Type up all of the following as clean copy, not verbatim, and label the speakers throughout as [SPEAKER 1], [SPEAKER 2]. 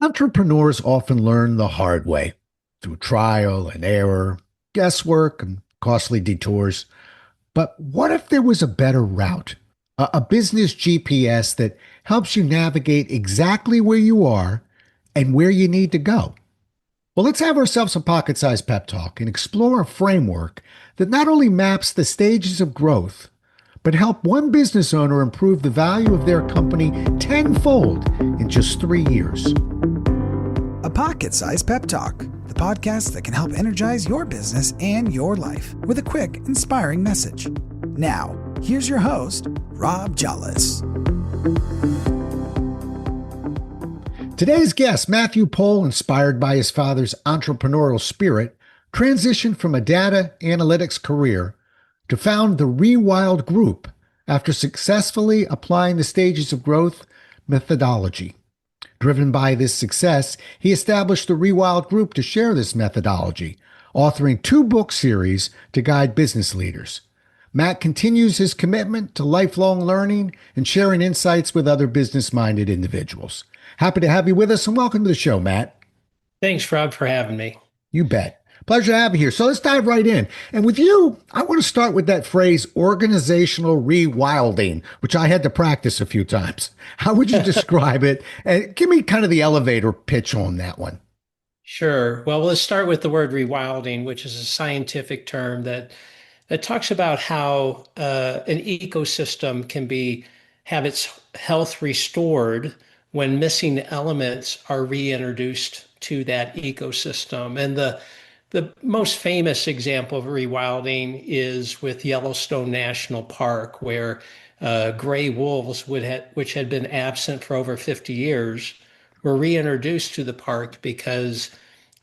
[SPEAKER 1] Entrepreneurs often learn the hard way through trial and error, guesswork, and costly detours. But what if there was a better route? A business GPS that helps you navigate exactly where you are and where you need to go. Well, let's have ourselves a pocket sized pep talk and explore a framework that not only maps the stages of growth, but help one business owner improve the value of their company tenfold in just 3 years.
[SPEAKER 2] A Pocket Sized Pep Talk, the podcast that can help energize your business and your life with a quick, inspiring message. Now, here's your host, Rob Jollis.
[SPEAKER 1] Today's guest, Matthew Pohl, inspired by his father's entrepreneurial spirit, transitioned from a data analytics career to found the ReWild Group after successfully applying the stages of growth methodology. Driven by this success, he established the ReWild Group to share this methodology, authoring 2 book series to guide business leaders. Matt continues his commitment to lifelong learning and sharing insights with other business-minded individuals. Happy to have you with us and welcome to the show, Matt.
[SPEAKER 3] Thanks, Rob, for having me.
[SPEAKER 1] You bet. Pleasure to have you here. So let's dive right in. And with you, I want to start with that phrase, organizational rewilding, which I had to practice a few times. How would you describe it? And give me kind of the elevator pitch on that one.
[SPEAKER 3] Sure. Well, let's start with the word rewilding, which is a scientific term that talks about how an ecosystem can have its health restored when missing elements are reintroduced to that ecosystem. And the most famous example of rewilding is with Yellowstone National Park, where gray wolves which had been absent for over 50 years were reintroduced to the park because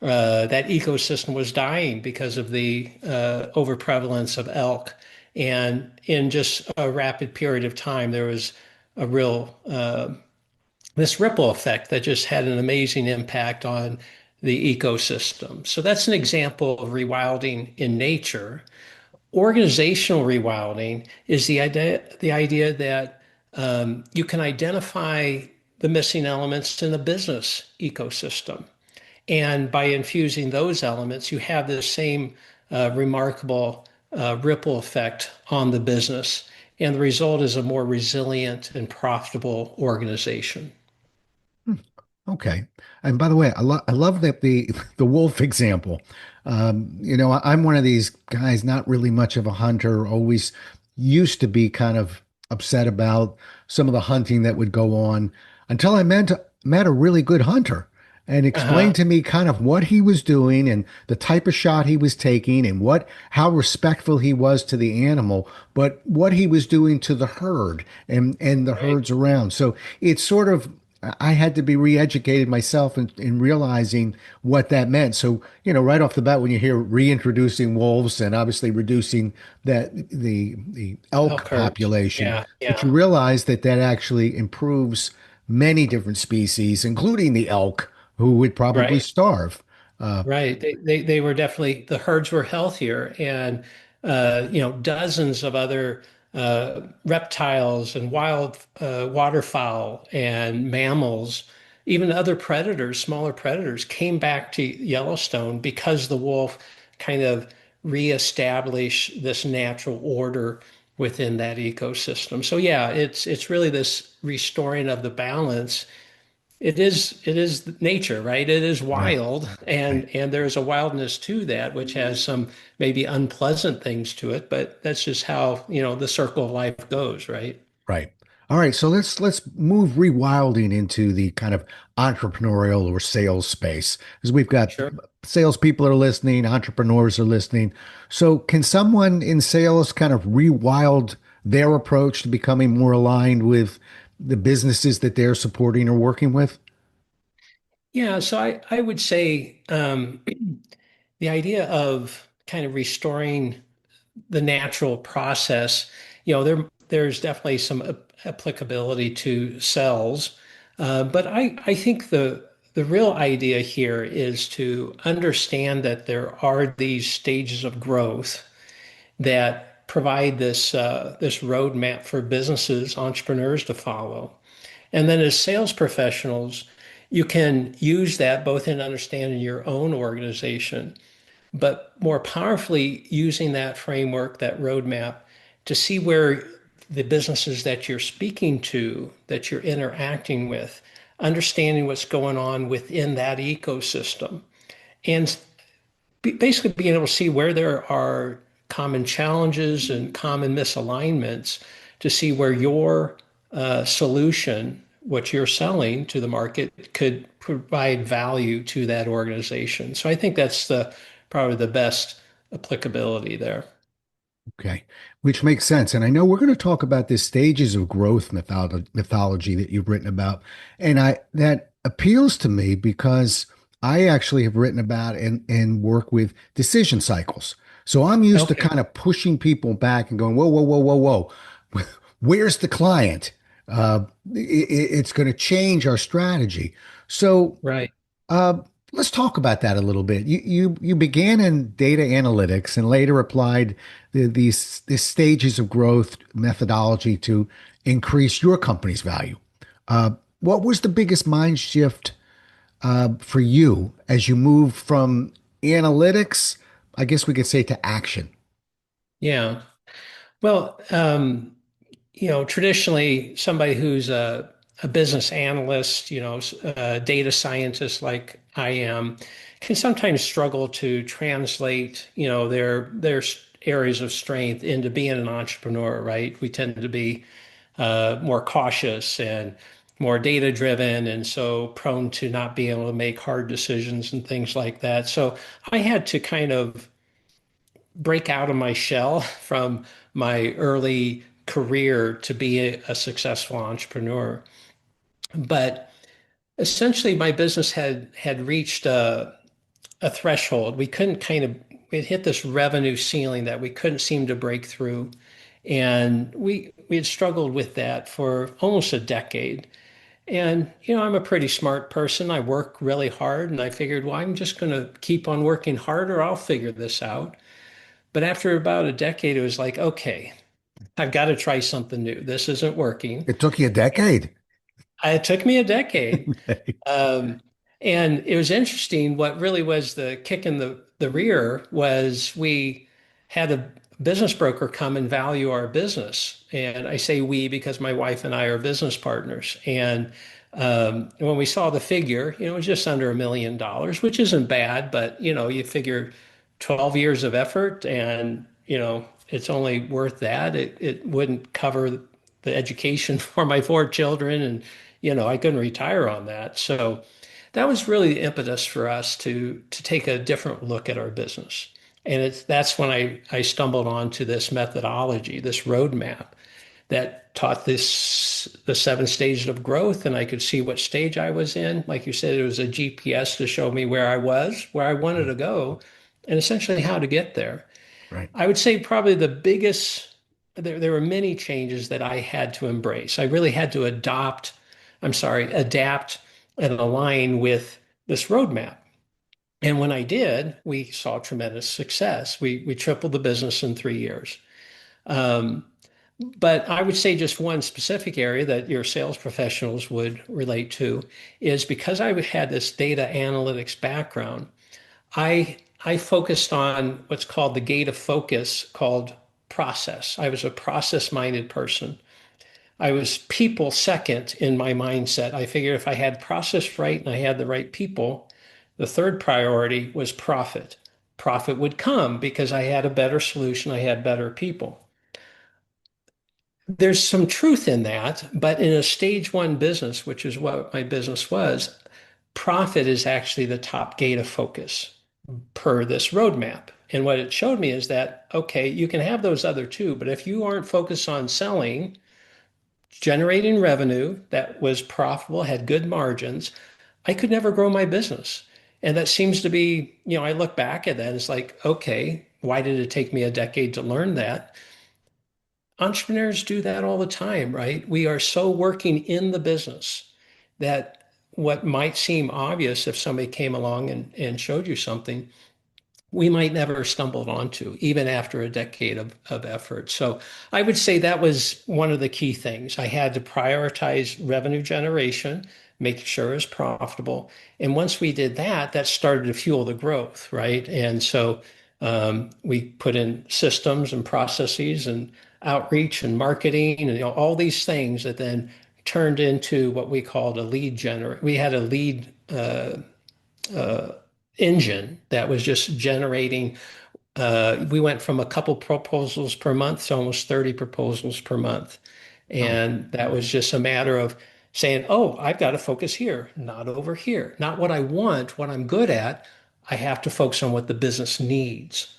[SPEAKER 3] that ecosystem was dying because of the overprevalence of elk. And in just a rapid period of time, there was a real this ripple effect that just had an amazing impact on the ecosystem. So that's an example of rewilding in nature. Organizational rewilding is the idea that you can identify the missing elements in the business ecosystem. And by infusing those elements, you have the same remarkable ripple effect on the business. And the result is a more resilient and profitable organization.
[SPEAKER 1] Okay. And by the way, I love that the wolf example. I'm one of these guys, not really much of a hunter, always used to be kind of upset about some of the hunting that would go on until I met a really good hunter and explained
[SPEAKER 3] Uh-huh.
[SPEAKER 1] to me kind of what he was doing and the type of shot he was taking and how respectful he was to the animal, but what he was doing to the herd and the
[SPEAKER 3] Right.
[SPEAKER 1] herds around. So it's sort of I had to be re-educated myself in realizing what that meant. So, right off the bat, when you hear reintroducing wolves and obviously reducing the elk
[SPEAKER 3] Elk herds.
[SPEAKER 1] population,
[SPEAKER 3] Yeah,
[SPEAKER 1] but you
[SPEAKER 3] yeah.
[SPEAKER 1] realize that that actually improves many different species, including the elk, who would probably
[SPEAKER 3] Right.
[SPEAKER 1] starve. Uh,
[SPEAKER 3] Right. They were definitely, the herds were healthier, and dozens of other reptiles and wild waterfowl and mammals, even other predators, smaller predators, came back to Yellowstone because the wolf kind of reestablished this natural order within that ecosystem. So yeah, it's really this restoring of the balance. It is nature, right? It is
[SPEAKER 1] right,
[SPEAKER 3] wild,
[SPEAKER 1] right.
[SPEAKER 3] and there's a wildness to that, which has some maybe unpleasant things to it, but that's just how, the circle of life goes, right?
[SPEAKER 1] Right. All right. So let's move rewilding into the kind of entrepreneurial or sales space because we've got
[SPEAKER 3] Sure.
[SPEAKER 1] salespeople are listening, entrepreneurs are listening. So can someone in sales kind of rewild their approach to becoming more aligned with the businesses that they're supporting or working with?
[SPEAKER 3] Yeah, so I would say the idea of kind of restoring the natural process, there's definitely some applicability to cells, but I think the real idea here is to understand that there are these stages of growth that provide this roadmap for businesses, entrepreneurs to follow. And then as sales professionals, You can use that both in understanding your own organization, but more powerfully using that framework, that roadmap, to see where the businesses that you're speaking to, that you're interacting with, understanding what's going on within that ecosystem, and basically being able to see where there are common challenges and common misalignments to see where your solution, what you're selling to the market, could provide value to that organization. So I think that's the probably the best applicability there.
[SPEAKER 1] Okay, which makes sense. And I know we're going to talk about this stages of growth mythology that you've written about, and I that appeals to me because I actually have written about and work with decision cycles. So I'm used to
[SPEAKER 3] Okay.
[SPEAKER 1] kind of pushing people back and going, whoa, whoa, whoa, whoa, whoa, where's the client? It's going to change our strategy. So
[SPEAKER 3] Right.
[SPEAKER 1] uh, let's talk about that a little bit. You began in data analytics and later applied these stages of growth methodology to increase your company's value. What was the biggest mind shift for you as you moved from analytics, I guess we could say, to action?
[SPEAKER 3] Yeah. Well, traditionally somebody who's a business analyst, a data scientist like I am, can sometimes struggle to translate, their areas of strength into being an entrepreneur, right? We tend to be more cautious and more data driven, and so prone to not being able to make hard decisions and things like that. So I had to kind of break out of my shell from my early career to be a successful entrepreneur. But essentially, my business had reached a threshold. We couldn't kind of it hit this revenue ceiling that we couldn't seem to break through, and we had struggled with that for almost a decade. And I'm a pretty smart person. I work really hard, and I figured, well, I'm just going to keep on working harder. I'll figure this out. But after about a decade, it was like, okay, I've got to try something new. This isn't working.
[SPEAKER 1] It took you a decade.
[SPEAKER 3] It took me a decade. Um, and it was interesting. What really was the kick in the rear was we had a business broker come and value our business. And I say we because my wife and I are business partners. And when we saw the figure, it was just under $1 million, which isn't bad, but you figure 12 years of effort and it's only worth that. It wouldn't cover the education for my four children, and I couldn't retire on that. So that was really the impetus for us to take a different look at our business. And that's when I stumbled onto this methodology, this roadmap that taught the 7 stages of growth, and I could see what stage I was in. Like you said, it was a GPS to show me where I was, where I wanted to go, and essentially how to get there.
[SPEAKER 1] Right.
[SPEAKER 3] I would say probably the biggest, there were many changes that I had to embrace. I really had to adapt and align with this roadmap. And when I did, we saw tremendous success. We tripled the business in 3 years. Um, but I would say just one specific area that your sales professionals would relate to is because I had this data analytics background, I focused on what's called the gate of focus called process. I was a process-minded person. I was people second in my mindset. I figured if I had process right and I had the right people, the third priority was profit. Profit would come because I had a better solution, I had better people. There's some truth in that, but in a stage one business, which is what my business was, profit is actually the top gate of focus per this roadmap. And what it showed me is that, okay, you can have those other two, but if you aren't focused on selling, generating revenue that was profitable, had good margins, I could never grow my business. And that seems to be, I look back at that, it's like, okay, why did it take me a decade to learn that? Entrepreneurs do that all the time, right? We are so working in the business that what might seem obvious if somebody came along and showed you something, we might never stumbled onto, even after a decade of effort. So I would say that was one of the key things. I had to prioritize revenue generation making sure it's profitable. And once we did that, that started to fuel the growth, right? And so we put in systems and processes and outreach and marketing and all these things that then turned into what we called a lead generator. We had a lead engine that was just generating. We went from a couple proposals per month to almost 30 proposals per month.
[SPEAKER 1] Oh,
[SPEAKER 3] And that was just a matter of saying, oh, I've got to focus here, not over here, not what I want, what I'm good at. I have to focus on what the business needs.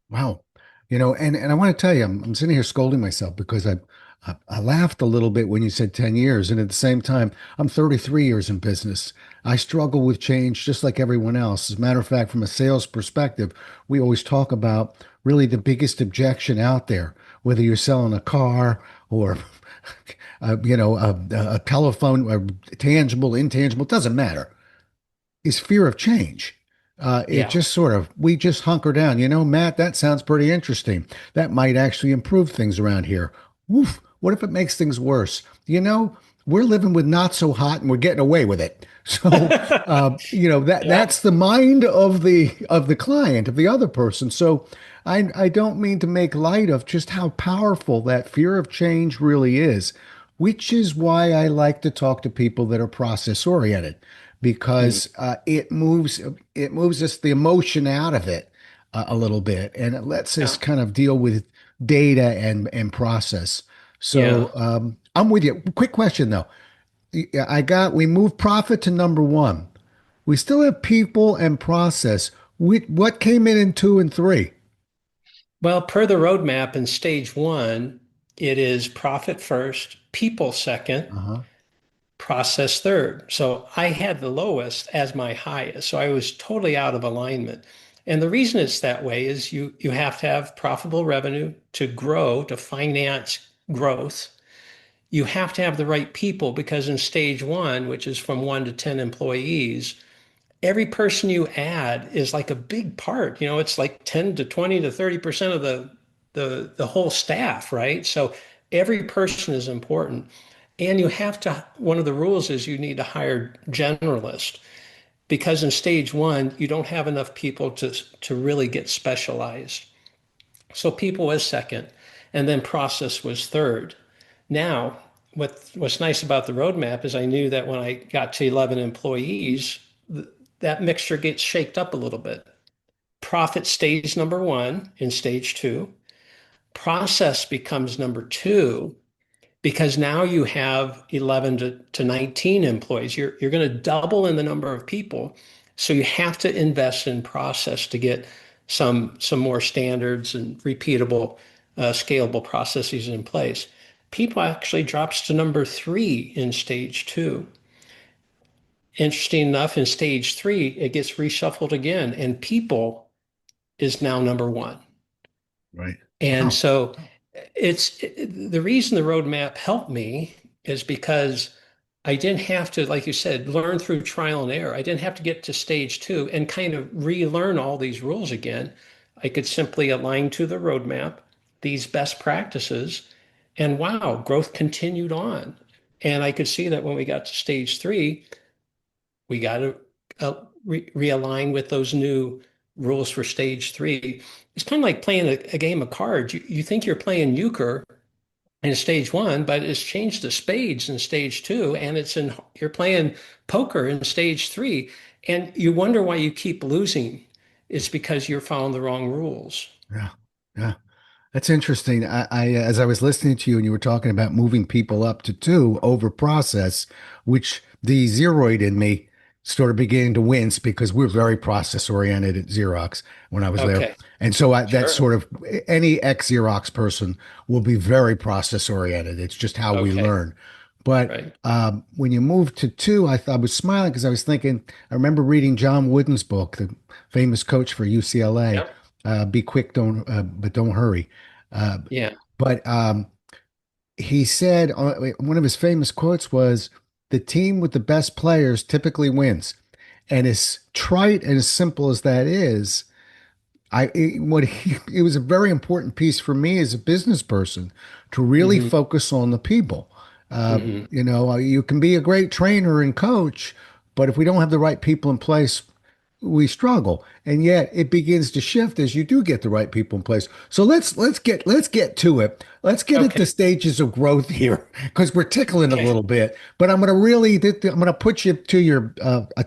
[SPEAKER 1] wow. And I want to tell you, I'm sitting here scolding myself because I laughed a little bit when you said 10 years. And at the same time, I'm 33 years in business. I struggle with change just like everyone else. As a matter of fact, from a sales perspective, we always talk about really the biggest objection out there, whether you're selling a car or a telephone, a tangible, intangible, it doesn't matter, is fear of change. It
[SPEAKER 3] Yeah.
[SPEAKER 1] just sort of, we just hunker down. Matt, that sounds pretty interesting. That might actually improve things around here. Woof. What if it makes things worse? We're living with not so hot and we're getting away with it. So,
[SPEAKER 3] Yeah.
[SPEAKER 1] that's the mind of the client, of the other person. So I don't mean to make light of just how powerful that fear of change really is, which is why I like to talk to people that are process oriented
[SPEAKER 3] Mm.
[SPEAKER 1] because it moves us the emotion out of it a little bit, and it lets us
[SPEAKER 3] Yeah.
[SPEAKER 1] kind of deal with data and process. So
[SPEAKER 3] Yeah.
[SPEAKER 1] I'm with you. Quick question though. We moved profit to number one. We still have people and process. What came in two and three?
[SPEAKER 3] Well, per the roadmap in stage one, it is profit first, people second,
[SPEAKER 1] Uh-huh.
[SPEAKER 3] process third. So I had the lowest as my highest. So I was totally out of alignment. And the reason it's that way is you have to have profitable revenue to grow, to finance growth. You have to have the right people because in stage one, which is from 1 to 10 employees, every person you add is like a big part. It's like 10 to 20 to 30% of the whole staff, right? So every person is important. And you have to, one of the rules is you need to hire generalists because in stage one, you don't have enough people to really get specialized. So people was second, and then process was third. Now, what's nice about the roadmap is I knew that when I got to 11 employees, that mixture gets shaked up a little bit. Profit stays number one in stage two. Process becomes number two because now you have 11 to 19 employees. You're going to double in the number of people. So you have to invest in process to get some more standards and repeatable, scalable processes in place. People actually drops to number three in stage two. Interesting enough, in stage three, it gets reshuffled again, and people is now number one.
[SPEAKER 1] Right.
[SPEAKER 3] And
[SPEAKER 1] Wow.
[SPEAKER 3] so the reason the roadmap helped me is because I didn't have to, like you said, learn through trial and error. I didn't have to get to stage two and kind of relearn all these rules again. I could simply align to the roadmap, these best practices, and wow, growth continued on. And I could see that when we got to stage three, we got to realign with those new rules for stage three. It's kind of like playing a game of cards. You think you're playing euchre in stage one, but it's changed to spades in stage two, and you're playing poker in stage three, and you wonder why you keep losing. It's because you're following the wrong rules.
[SPEAKER 1] Yeah. Yeah. That's interesting. As I was listening to you and you were talking about moving people up to two over process, which the Zeroid in me started beginning to wince because we're very process oriented at Xerox when I was there.
[SPEAKER 3] Okay,
[SPEAKER 1] And so that's
[SPEAKER 3] sure.
[SPEAKER 1] sort of any ex Xerox person will be very process oriented. It's just how we
[SPEAKER 3] Okay,
[SPEAKER 1] learn. But
[SPEAKER 3] right.
[SPEAKER 1] when you moved to two, I was smiling because I was thinking, I remember reading John Wooden's book, the famous coach for UCLA,
[SPEAKER 3] Yep.
[SPEAKER 1] Be Quick, but don't hurry. Uh,
[SPEAKER 3] Yeah.
[SPEAKER 1] but he said one of his famous quotes was, "The team with the best players typically wins." And as trite and as simple as that is, it was a very important piece for me as a business person to really
[SPEAKER 3] Hmm.
[SPEAKER 1] focus on the people.
[SPEAKER 3] Hmm.
[SPEAKER 1] You can be a great trainer and coach, but if we don't have the right people in place, we struggle. And yet it begins to shift as you do get the right people in place. So let's get to it. Let's get into
[SPEAKER 3] Okay.
[SPEAKER 1] stages of growth here because we're tickling a little bit. But I'm going to put you to your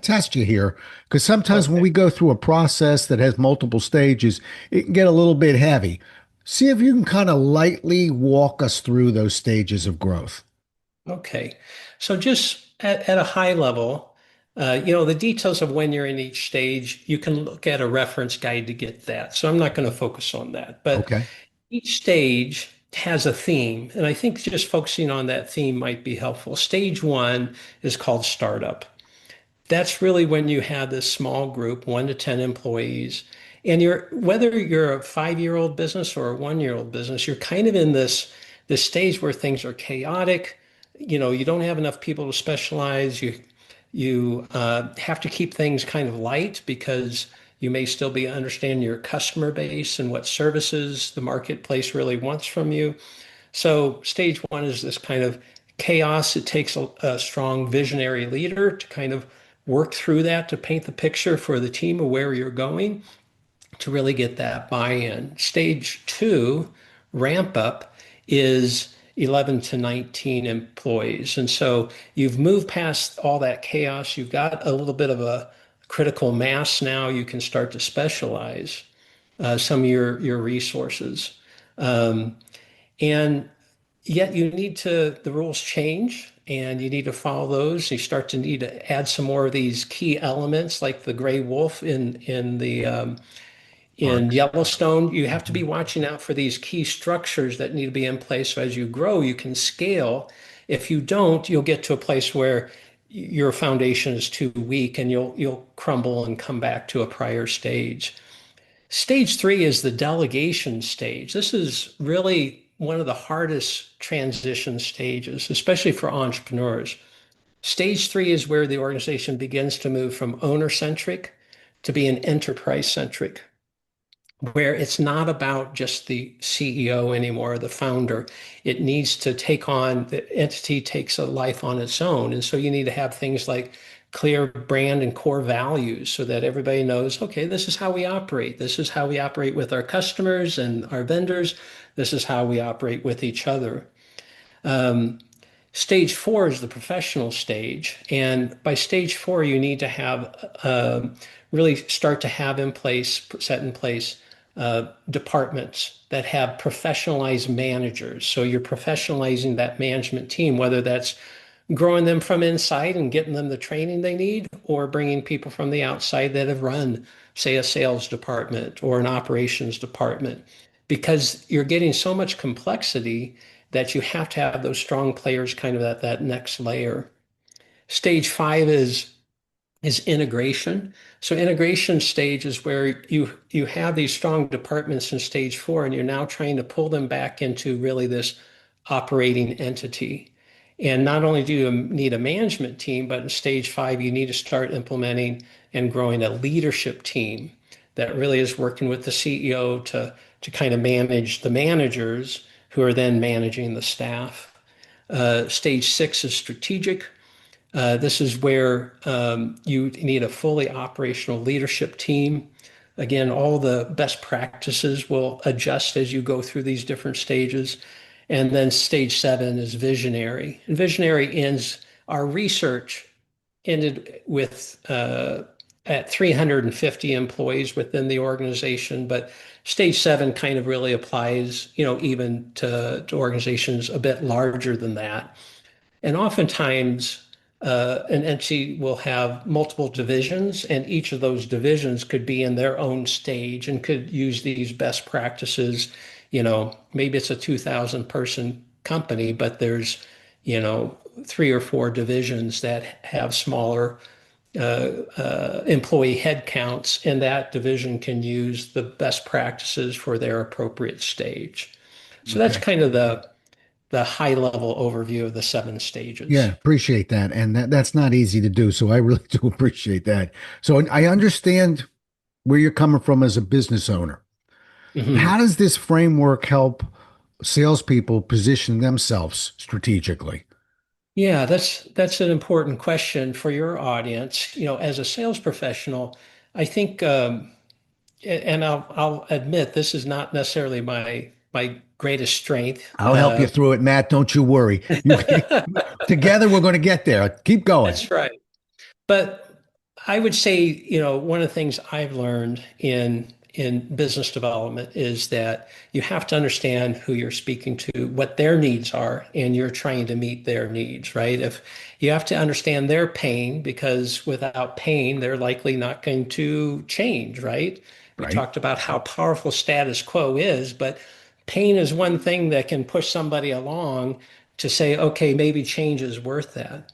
[SPEAKER 1] test you here because sometimes when
[SPEAKER 3] Okay.
[SPEAKER 1] we go through a process that has multiple stages, it can get a little bit heavy. See if you can kind of lightly walk us through those stages of growth.
[SPEAKER 3] Okay. So just at a high level, the details of when you're in each stage, you can look at a reference guide to get that. So I'm not going to focus on that. But
[SPEAKER 1] Okay.
[SPEAKER 3] each stage has a theme, and I think just focusing on that theme might be helpful. Stage one is called startup. That's really when you have this small group, 1 to 10 employees, and whether you're a 5-year-old business or a 1-year-old business, you're kind of in this stage where things are chaotic. You don't have enough people to specialize. You have to keep things kind of light because you may still be understanding your customer base and what services the marketplace really wants from you. So stage one is this kind of chaos. It takes a strong visionary leader to kind of work through that to paint the picture for the team of where you're going to really get that buy-in. Stage two, ramp up, is 11 to 19 employees. And so you've moved past all that chaos. You've got a little bit of a critical mass now. You can start to specialize some of your resources. Um, and Yet the rules change and you need to follow those. You start to need to add some more of these key elements like the gray wolf in
[SPEAKER 1] Parks.
[SPEAKER 3] Yellowstone. You have to be
[SPEAKER 1] Mhm.
[SPEAKER 3] watching out for these key structures that need to be in place. So as you grow, you can scale. If you don't, you'll get to a place where your foundation is too weak and you'll crumble and come back to a prior stage. Stage three is the delegation stage. This is really one of the hardest transition stages, especially for entrepreneurs. Stage three is where the organization begins to move from owner centric to being enterprise centric, where it's not about just the CEO anymore, the founder. It needs to take on, the entity takes a life on its own. And so you need to have things like clear brand and core values so that everybody knows, okay, this is how we operate. This is how we operate with our customers and our vendors. This is how we operate with each other. Um, Stage four is the professional stage. And by stage four, you need to have really start to have set in place departments that have professionalized managers. So you're professionalizing that management team, whether that's growing them from inside and getting them the training they need, or bringing people from the outside that have run, say, a sales department or an operations department, because you're getting so much complexity that you have to have those strong players kind of at that next layer. Stage five is integration. So integration stage is where you have these strong departments in stage four, and you're now trying to pull them back into really this operating entity. And not only do you need a management team, but in stage five, you need to start implementing and growing a leadership team that really is working with the CEO to kind of manage the managers who are then managing the staff. Stage six is strategic. This is where you need a fully operational leadership team. Again, all the best practices will adjust as you go through these different stages. And then stage seven is visionary. And visionary ends, our research ended with at 350 employees within the organization, but stage seven kind of really applies, even to organizations a bit larger than that. And oftentimes, an entity will have multiple divisions, and each of those divisions could be in their own stage and could use these best practices. Maybe it's a 2,000 person company, but there's, 3 or 4 divisions that have smaller employee headcounts, and that division can use the best practices for their appropriate stage. So that's
[SPEAKER 1] Okay.
[SPEAKER 3] kind of the high level overview of the 7 stages.
[SPEAKER 1] Yeah, appreciate that. And that's not easy to do. So I really do appreciate that. So I understand where you're coming from as a business owner. How
[SPEAKER 3] Mhm.
[SPEAKER 1] does this framework help salespeople position themselves strategically?
[SPEAKER 3] Yeah, that's an important question for your audience. As a sales professional, I think, and I'll admit this is not necessarily my greatest strength.
[SPEAKER 1] I'll help you through it, Matt. Don't you worry. Together we're going to get there. Keep going.
[SPEAKER 3] That's right. But I would say, one of the things I've learned in business development is that you have to understand who you're speaking to, what their needs are, and you're trying to meet their needs, right? If you have to understand their pain, because without pain, they're likely not going to change, right? We
[SPEAKER 1] Right.
[SPEAKER 3] talked about how powerful status quo is, but pain is one thing that can push somebody along to say, okay, maybe change is worth that.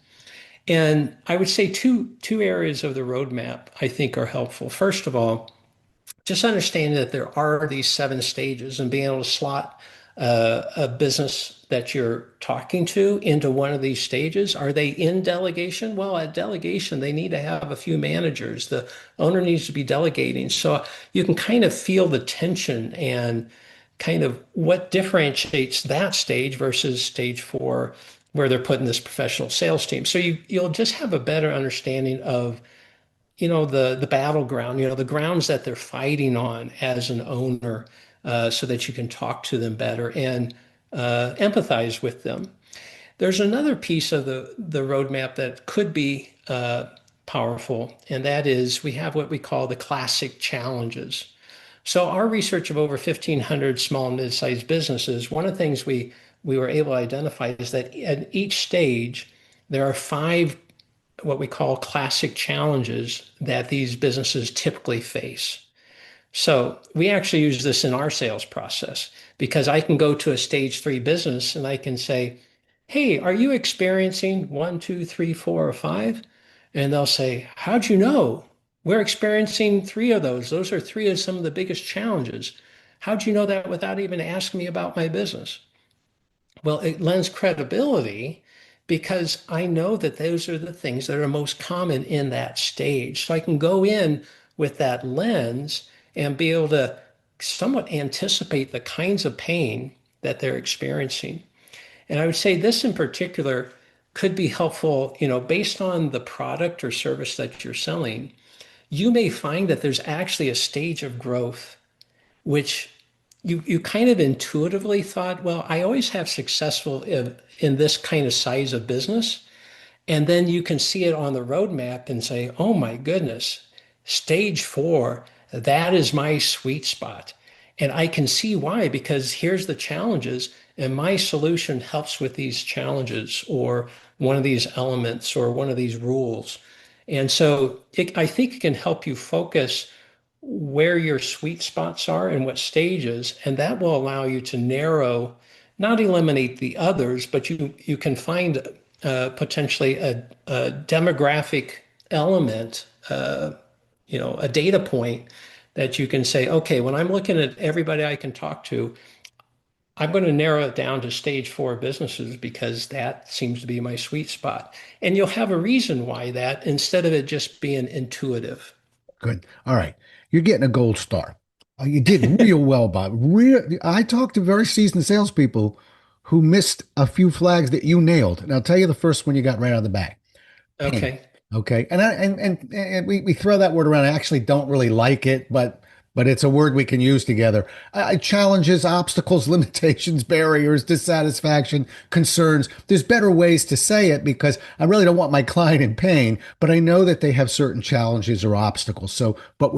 [SPEAKER 3] And I would say two areas of the roadmap I think are helpful. First of all, just understanding that there are these 7 stages and being able to slot a business that you're talking to into one of these stages. Are they in delegation? Well, at delegation, they need to have a few managers. The owner needs to be delegating. So you can kind of feel the tension and kind of what differentiates that stage versus stage 4, where they're putting this professional sales team. So you'll just have a better understanding of the battleground, the grounds that they're fighting on as an owner, so that you can talk to them better and empathize with them. There's another piece of the roadmap that could be powerful, and that is we have what we call the classic challenges. So our research of over 1,500 small and mid-sized businesses, one of the things we were able to identify is that at each stage, there are 5 what we call classic challenges that these businesses typically face. So we actually use this in our sales process because I can go to a stage 3 business and I can say, hey, are you experiencing one, two, three, four, or 5? And they'll say, how'd you know? We're experiencing 3 of those. Those are 3 of some of the biggest challenges. How'd you know that without even asking me about my business? Well, it lends credibility because I know that those are the things that are most common in that stage. So I can go in with that lens and be able to somewhat anticipate the kinds of pain that they're experiencing. And I would say this in particular could be helpful, based on the product or service that you're selling. You may find that there's actually a stage of growth which you kind of intuitively thought, well, I always have successful in this kind of size of business. And then you can see it on the roadmap and say, oh my goodness, stage 4, that is my sweet spot. And I can see why, because here's the challenges, and my solution helps with these challenges or one of these elements or one of these rules. And so I think it can help you focus where your sweet spots are and what stages, and that will allow you to narrow, not eliminate the others, but you can find potentially a demographic element, a data point that you can say, okay, when I'm looking at everybody I can talk to, I'm going to narrow it down to stage 4 businesses because that seems to be my sweet spot. And you'll have a reason why that instead of it just being intuitive.
[SPEAKER 1] Good. All right. You're getting a gold star. You did real well, Bob. I talked to very seasoned salespeople who missed a few flags that you nailed. And I'll tell you the first one you got right out of the bag. Pain.
[SPEAKER 3] Okay.
[SPEAKER 1] Okay. And we throw that word around. I actually don't really like it, but it's a word we can use together. Challenges, obstacles, limitations, barriers, dissatisfaction, concerns. There's better ways to say it because I really don't want my client in pain, but I know that they have certain challenges or obstacles. So, but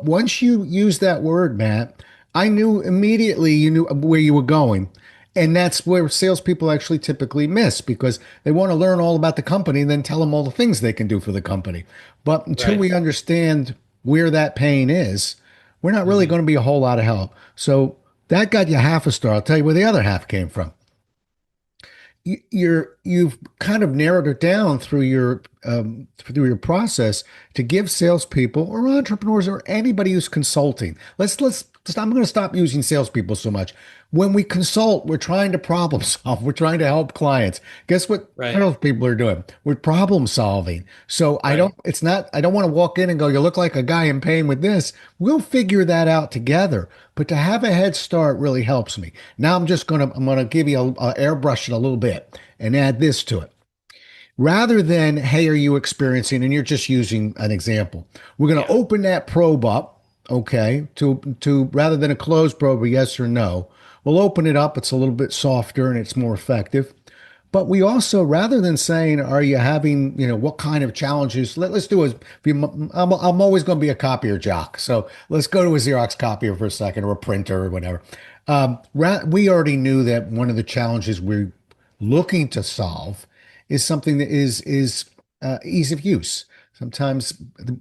[SPEAKER 1] once you use that word, Matt, I knew immediately you knew where you were going. And that's where salespeople actually typically miss because they want to learn all about the company and then tell them all the things they can do for the company. But until
[SPEAKER 3] Right.
[SPEAKER 1] we understand where that pain is, we're not really
[SPEAKER 3] Mhm.
[SPEAKER 1] going to be a whole lot of help. So that got you half a star. I'll tell you where the other half came from. You've kind of narrowed it down through your process to give salespeople or entrepreneurs or anybody who's consulting. I'm going to stop using salespeople so much. When we consult, we're trying to problem solve. We're trying to help clients. Guess what
[SPEAKER 3] Right.
[SPEAKER 1] salespeople are doing? We're problem solving. So
[SPEAKER 3] Right.
[SPEAKER 1] I don't want to walk in and go, you look like a guy in pain with this. We'll figure that out together. But to have a head start really helps me. Now I'm going to give you a airbrush it a little bit and add this to it. rather than, hey, are you experiencing, and you're just using an example, we're going to
[SPEAKER 3] Yeah.
[SPEAKER 1] open that probe up, okay, to rather than a closed probe, a yes or no, we'll open it up. It's a little bit softer and it's more effective. But we also, rather than saying, are you having, what kind of challenges? Let's do a, I'm always going to be a copier jock. So let's go to a Xerox copier for a second or a printer or whatever. We already knew that one of the challenges we're looking to solve is something that is ease of use. Sometimes the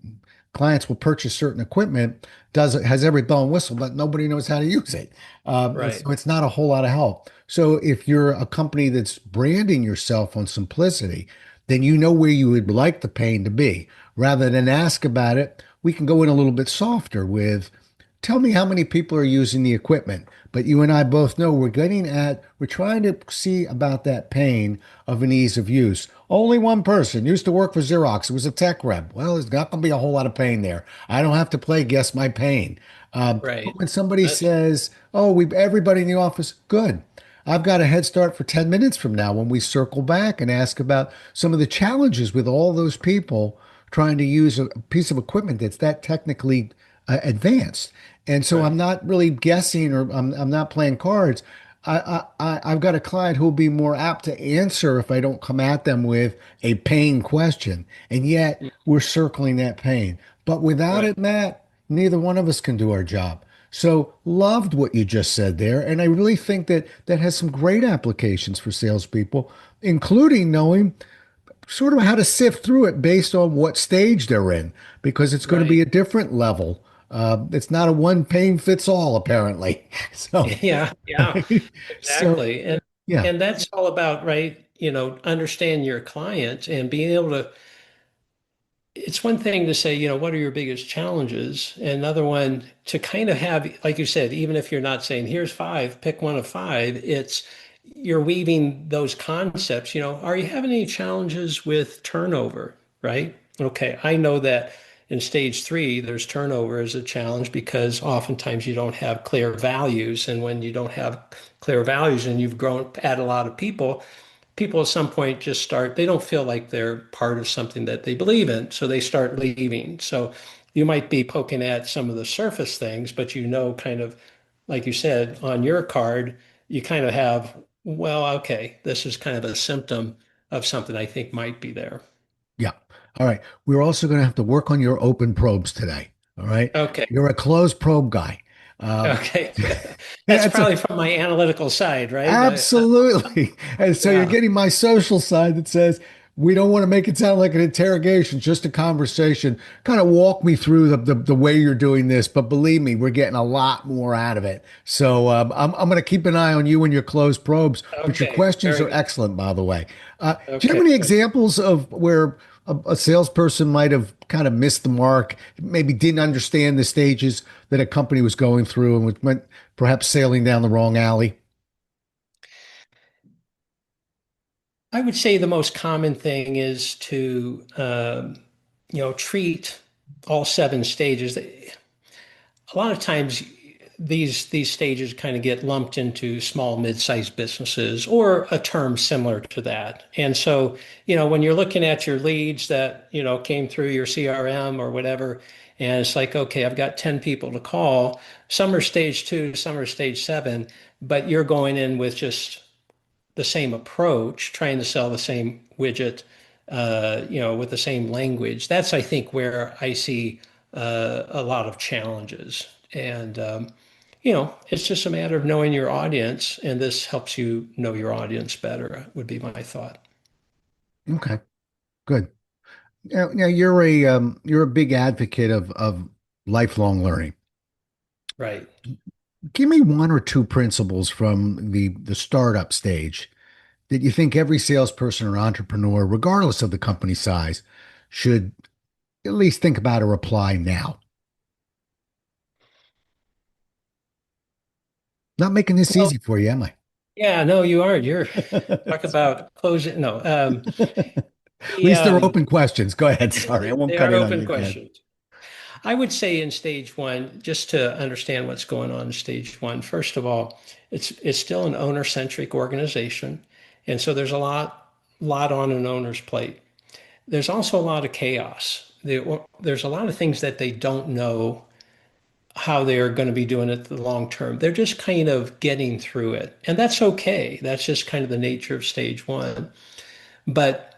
[SPEAKER 1] clients will purchase certain equipment, has every bell and whistle, but nobody knows how to use it. And
[SPEAKER 3] Right.
[SPEAKER 1] so it's not a whole lot of help. So if you're a company that's branding yourself on simplicity, then you know where you would like the pain to be. Rather than ask about it, we can go in a little bit softer with, tell me how many people are using the equipment. But you and I both know we're trying to see about that pain of an ease of use. Only one person used to work for Xerox. It was a tech rep. Well, there's not going to be a whole lot of pain there. I don't have to play guess my pain. But
[SPEAKER 3] Right.
[SPEAKER 1] when somebody
[SPEAKER 3] That's
[SPEAKER 1] says, "Oh, we everybody in the office," good. I've got a head start for 10 minutes from now when we circle back and ask about some of the challenges with all those people trying to use a piece of equipment that's that technically advanced. And so I'm
[SPEAKER 3] right.
[SPEAKER 1] not really guessing or I'm not playing cards. I've got a client who'll be more apt to answer if I don't come at them with a pain question. And yet we're circling that pain. But without
[SPEAKER 3] Right.
[SPEAKER 1] it, Matt, neither one of us can do our job. So loved what you just said there. And I really think that that has some great applications for salespeople, including knowing sort of how to sift through it based on what stage they're in, because it's going to be
[SPEAKER 3] Right.
[SPEAKER 1] a different level. It's not a one pain fits all, apparently. So,
[SPEAKER 3] Yeah. Yeah.
[SPEAKER 1] so
[SPEAKER 3] Exactly. And
[SPEAKER 1] yeah,
[SPEAKER 3] and that's all about, right, understand your client and being able to, it's one thing to say, what are your biggest challenges? And another one to kind of have, like you said, even if you're not saying, here's five, pick one of five, it's you're weaving those concepts. Are you having any challenges with turnover? Right? Okay, I know that in stage three, there's turnover as a challenge because oftentimes you don't have clear values. And when you don't have clear values and you've grown, add a lot of people at some point just start, they don't feel like they're part of something that they believe in. So they start leaving. So you might be poking at some of the surface things, but kind of, like you said, on your card, you kind of have, well, okay, this is kind of a symptom of something I think might be there.
[SPEAKER 1] yeah. All right. We're also going to have to work on your open probes today. All right.
[SPEAKER 3] Okay.
[SPEAKER 1] You're a closed probe guy. Um,
[SPEAKER 3] Okay. That's
[SPEAKER 1] that's a
[SPEAKER 3] probably from my analytical side, right?
[SPEAKER 1] Absolutely. And so you're
[SPEAKER 3] Yeah.
[SPEAKER 1] getting my social side that says, we don't want to make it sound like an interrogation, just a conversation. Kind of walk me through the way you're doing this. But believe me, we're getting a lot more out of it. So I'm going to keep an eye on you and your closed probes. But your
[SPEAKER 3] Okay.
[SPEAKER 1] questions
[SPEAKER 3] Very
[SPEAKER 1] are
[SPEAKER 3] good.
[SPEAKER 1] excellent, by the way. Do you have
[SPEAKER 3] Okay.
[SPEAKER 1] any
[SPEAKER 3] Good.
[SPEAKER 1] examples of where a salesperson might have kind of missed the mark, maybe didn't understand the stages that a company was going through and went perhaps sailing down the wrong alley?
[SPEAKER 3] I would say the most common thing is to, treat all seven stages. A lot of times, these stages kind of get lumped into small, mid-sized businesses or a term similar to that. And so, when you're looking at your leads that, came through your CRM or whatever, and it's like, okay, I've got 10 people to call. Some are stage two, some are stage seven, but you're going in with just the same approach, trying to sell the same widget, with the same language. That's, I think, where I see a lot of challenges. And, it's just a matter of knowing your audience, and this helps you know your audience better, would be my thought.
[SPEAKER 1] Okay, good. Now you're a big advocate of lifelong learning.
[SPEAKER 3] Right.
[SPEAKER 1] Give me one or two principles from the startup stage that you think every salesperson or entrepreneur, regardless of the company size, should at least think about or apply now. Not making this
[SPEAKER 3] Well,
[SPEAKER 1] easy for you, am I?
[SPEAKER 3] yeah, no, you aren't. You're talk
[SPEAKER 1] At
[SPEAKER 3] about closing. No, the
[SPEAKER 1] least they're open questions. Go ahead. Sorry, I won't
[SPEAKER 3] they
[SPEAKER 1] cut
[SPEAKER 3] are
[SPEAKER 1] in on
[SPEAKER 3] open
[SPEAKER 1] you again.
[SPEAKER 3] questions. I would say in stage one, just to understand what's going on in stage one, first of all, it's still an owner-centric organization. And so there's a lot. lot on an owner's plate. There's also a lot of chaos. There's a lot of things that they don't know how they're going to be doing it the long term. They're just kind of getting through it. And that's okay. That's just kind of the nature of stage one. But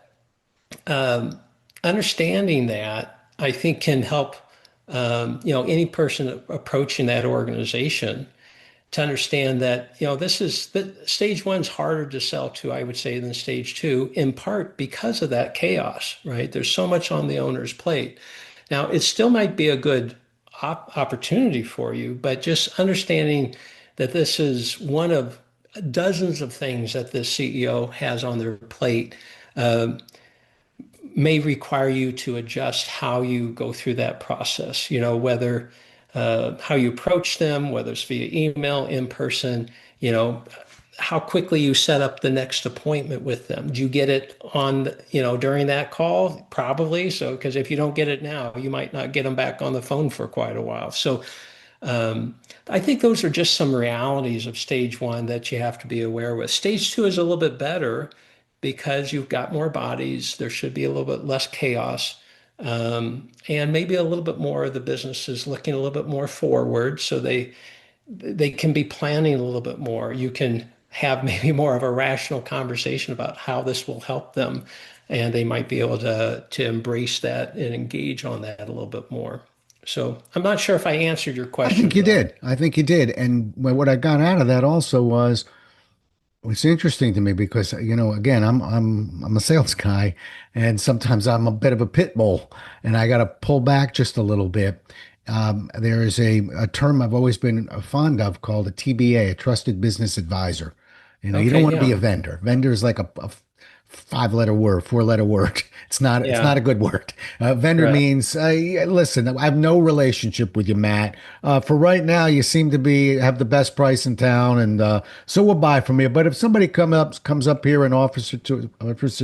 [SPEAKER 3] understanding that, I think, can help any person approaching that organization to understand that, this is the stage one's harder to sell to, I would say, than stage two, in part because of that chaos, right? There's so much on the owner's plate. Now, it still might be a good opportunity for you, but just understanding that this is one of dozens of things that the CEO has on their plate may require you to adjust how you go through that process, whether how you approach them, whether it's via email, in person, you know, how quickly you set up the next appointment with them. Do you get it on, during that call? Probably. So, because if you don't get it now, you might not get them back on the phone for quite a while. So, I think those are just some realities of stage one that you have to be aware with. Stage two is a little bit better because you've got more bodies. There should be a little bit less chaos. And maybe a little bit more of the business is looking a little bit more forward, so they can be planning a little bit more. You can have maybe more of a rational conversation about how this will help them, and they might be able to embrace that and engage on that a little bit more. So I'm not sure if I answered your
[SPEAKER 1] I
[SPEAKER 3] question
[SPEAKER 1] think you
[SPEAKER 3] or not.
[SPEAKER 1] did. I think you did. And what I got out of that also was it's interesting to me because, again, I'm a sales guy, and sometimes I'm a bit of a pit bull, and I got to pull back just a little bit. There is a term I've always been fond of called a TBA, a trusted business advisor. You don't
[SPEAKER 3] Okay,
[SPEAKER 1] want to be
[SPEAKER 3] yeah,
[SPEAKER 1] a vendor. Vendor is like a five-letter word, four-letter word. It's not
[SPEAKER 3] yeah,
[SPEAKER 1] a good word. Vendor
[SPEAKER 3] right.
[SPEAKER 1] means, yeah, listen, I have no relationship with you, Matt. For right now, you seem to have the best price in town, and so we'll buy from you. But if somebody comes up here and offers it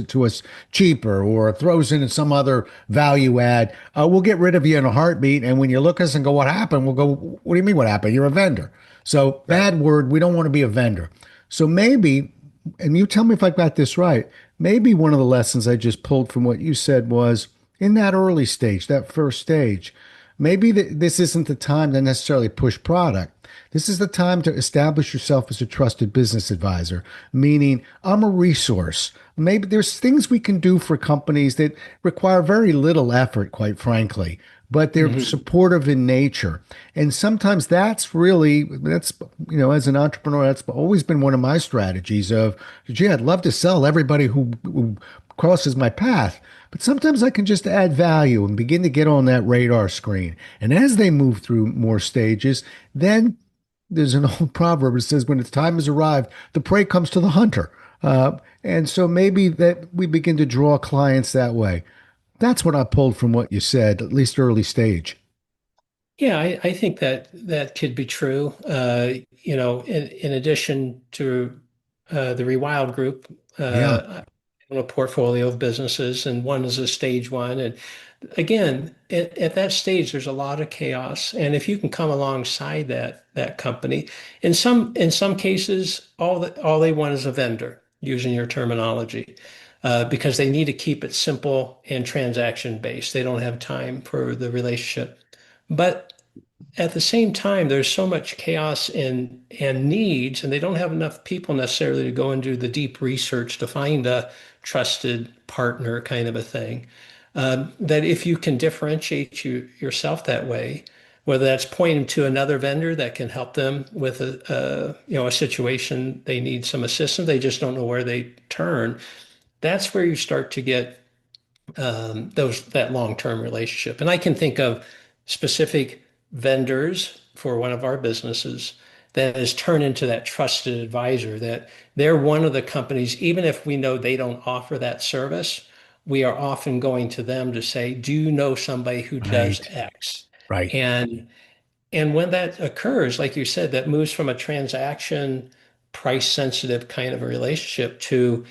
[SPEAKER 1] to us cheaper or throws in some other value add, we'll get rid of you in a heartbeat. And when you look at us and go, "What happened?" We'll go, "What do you mean? What happened? You're a vendor." So
[SPEAKER 3] Right.
[SPEAKER 1] bad word. We don't want to be a vendor. So maybe, and you tell me if I got this right, maybe one of the lessons I just pulled from what you said was in that early stage, that first stage, maybe this isn't the time to necessarily push product. This is the time to establish yourself as a trusted business advisor, meaning I'm a resource. Maybe there's things we can do for companies that require very little effort, quite frankly, but they're
[SPEAKER 3] Mhm.
[SPEAKER 1] supportive in nature. And sometimes that's as an entrepreneur, that's always been one of my strategies of, gee, I'd love to sell everybody who crosses my path. But sometimes I can just add value and begin to get on that radar screen. And as they move through more stages, then there's an old proverb that says, when its time has arrived, the prey comes to the hunter. And so maybe that we begin to draw clients that way. That's what I pulled from what you said, at least early stage.
[SPEAKER 3] Yeah, I think that that could be true. In addition to the ReWild group,
[SPEAKER 1] Yeah,
[SPEAKER 3] I own a portfolio of businesses, and one is a stage one. And again, at that stage, there's a lot of chaos. And if you can come alongside that company, in some cases, all they want is a vendor, using your terminology, because they need to keep it simple and transaction based. They don't have time for the relationship. But at the same time, there's so much chaos and needs, and they don't have enough people necessarily to go and do the deep research to find a trusted partner kind of a thing. That if you can differentiate yourself that way, whether that's pointing to another vendor that can help them with a situation they need some assistance, they just don't know where they turn. That's where you start to get that long-term relationship. And I can think of specific vendors for one of our businesses that has turned into that trusted advisor, that they're one of the companies, even if we know they don't offer that service, we are often going to them to say, do you know somebody who does
[SPEAKER 1] right,
[SPEAKER 3] X?
[SPEAKER 1] right.
[SPEAKER 3] And and when that occurs, like you said, that moves from a transaction price sensitive kind of a relationship to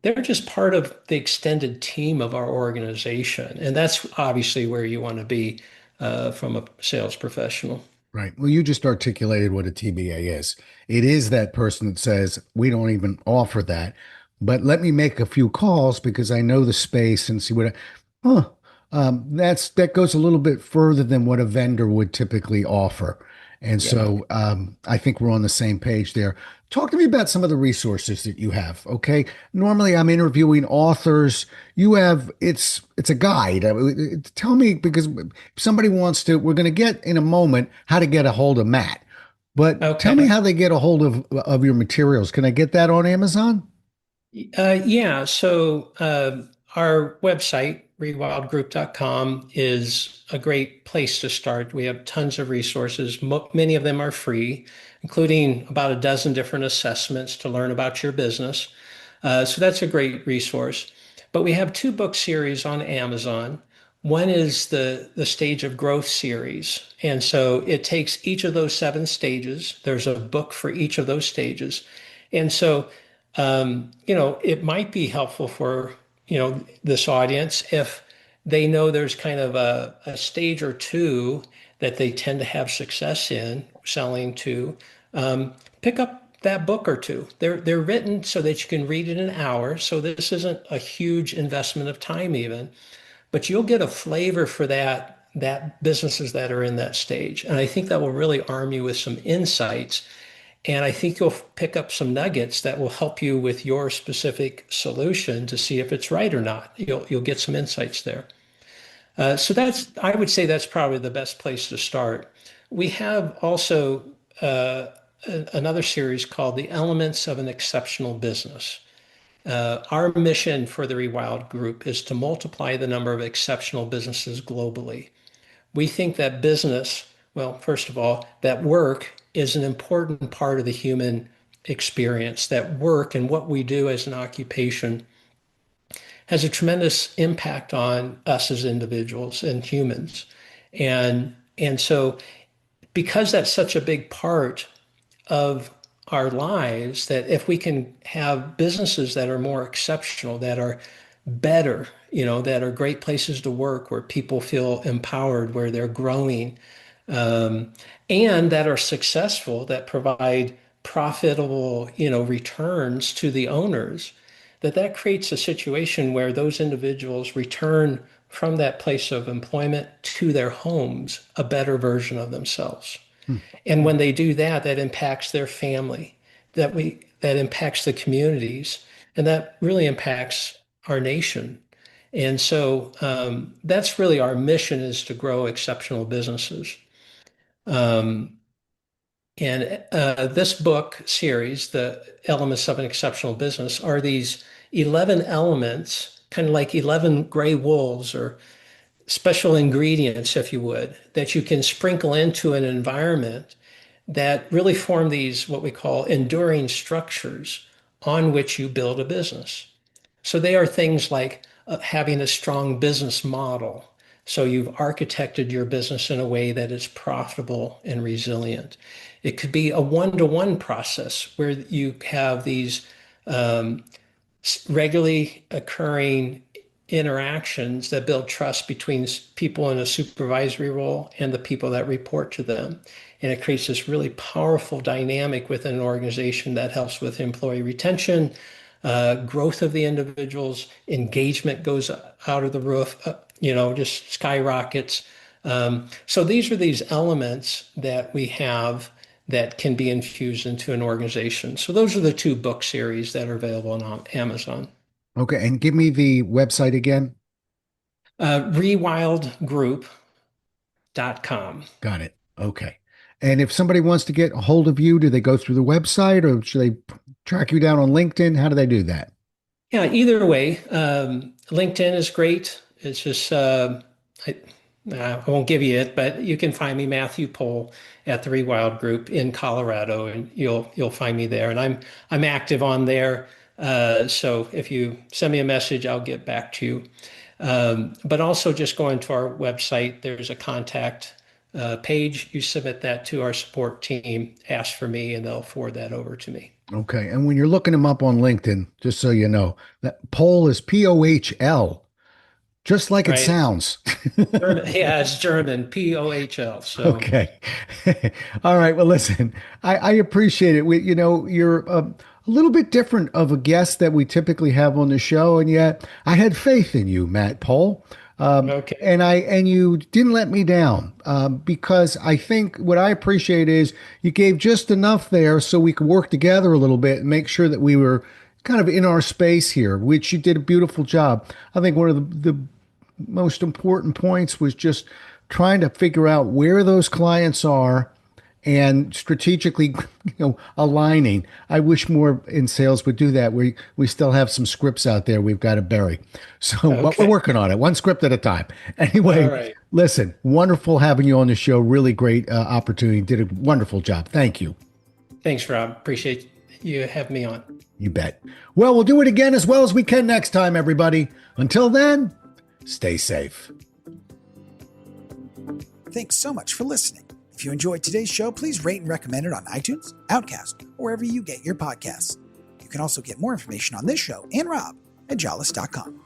[SPEAKER 3] they're just part of the extended team of our organization. And that's obviously where you want to be from a sales professional.
[SPEAKER 1] Right. Well, you just articulated what a TBA is. It is that person that says, we don't even offer that. but let me make a few calls because I know the space and see what huh. That goes a little bit further than what a vendor would typically offer. And
[SPEAKER 3] Yeah.
[SPEAKER 1] so I think we're on the same page there. Talk to me about some of the resources that you have. Okay. Normally I'm interviewing authors. You have it's a guide. Tell me because if somebody wants to, we're going to get in a moment how to get a hold of Matt. But tell me
[SPEAKER 3] Okay.
[SPEAKER 1] how they get a hold of your materials. Can I get that on Amazon?
[SPEAKER 3] Yeah, so our website, rewildgroup.com, is a great place to start. We have tons of resources. Many of them are free, including about a dozen different assessments to learn about your business. So that's a great resource. But we have two book series on Amazon. One is the Stage of Growth series. And so it takes each of those seven stages. There's a book for each of those stages. And so it might be helpful for, this audience if they know there's kind of a stage or two that they tend to have success in selling to, pick up that book or two. They're written so that you can read it in an hour. So this isn't a huge investment of time even, but you'll get a flavor for that businesses that are in that stage. And I think that will really arm you with some insights, and I think you'll pick up some nuggets that will help you with your specific solution to see if it's right or not. You'll get some insights there. So I would say that's probably the best place to start. We have also uh, another series called The Elements of an Exceptional Business. Our mission for the Rewild Group is to multiply the number of exceptional businesses globally. We think that business, well, first of all, that work is an important part of the human experience, that work and what we do as an occupation has a tremendous impact on us as individuals and humans. And so because that's such a big part of our lives, that if we can have businesses that are more exceptional, that are better, that are great places to work, where people feel empowered, where they're growing, um, and that are successful, that provide profitable, returns to the owners, that creates a situation where those individuals return from that place of employment to their homes a better version of themselves.
[SPEAKER 1] Hmm.
[SPEAKER 3] And when they do that, that impacts their family, that impacts the communities, and that really impacts our nation. And so that's really our mission, is to grow exceptional businesses. Um, and this book series, The Elements of an Exceptional Business, are these 11 elements, kind of like 11 gray wolves or special ingredients, if you would, that you can sprinkle into an environment that really form these, what we call enduring structures on which you build a business. So they are things like having a strong business model. So you've architected your business in a way that is profitable and resilient. It could be a one-to-one process where you have these um, regularly occurring interactions that build trust between people in a supervisory role and the people that report to them. And it creates this really powerful dynamic within an organization that helps with employee retention, growth of the individuals, engagement goes out of the roof, just skyrockets. So these are these elements that we have that can be infused into an organization. So those are the two book series that are available on Amazon.
[SPEAKER 1] Okay, and give me the website again.
[SPEAKER 3] ReWildGroup.com.
[SPEAKER 1] Got it. Okay. And if somebody wants to get a hold of you, do they go through the website or should they track you down on LinkedIn? How do they do that?
[SPEAKER 3] Yeah, either way, LinkedIn is great. It's just I won't give you it, but you can find me, Matthew Pohl, at the Rewild Group in Colorado, and you'll find me there. And I'm active on there. So if you send me a message, I'll get back to you. But also just going to our website, there's a contact page. You submit that to our support team, ask for me, and they'll forward that over to me.
[SPEAKER 1] Okay. And when you're looking them up on LinkedIn, just so you know, that Pohl is Pohl, just like it
[SPEAKER 3] Right?
[SPEAKER 1] sounds.
[SPEAKER 3] German, yeah, it's German, Pohl. So
[SPEAKER 1] Okay. All right. Well, listen, I appreciate it. You're a little bit different of a guest that we typically have on the show, and yet I had faith in you, Matt Pohl.
[SPEAKER 3] Okay.
[SPEAKER 1] And you didn't let me down because I think what I appreciate is you gave just enough there so we could work together a little bit and make sure that we were kind of in our space here, which you did a beautiful job. I think one of the most important points was just trying to figure out where those clients are and strategically, aligning. I wish more in sales would do that. We still have some scripts out there we've got to bury. So, but we're working on it, one script at a time. Anyway,
[SPEAKER 3] All right.
[SPEAKER 1] listen, wonderful having you on the show. Really great opportunity. Did a wonderful job. Thank you.
[SPEAKER 3] Thanks, Rob. Appreciate you having me on.
[SPEAKER 1] You bet. Well, we'll do it again as well as we can next time, everybody. Until then, stay safe.
[SPEAKER 2] Thanks so much for listening. If you enjoyed today's show, please rate and recommend it on iTunes, Outcast, or wherever you get your podcasts. You can also get more information on this show and Rob at jollis.com.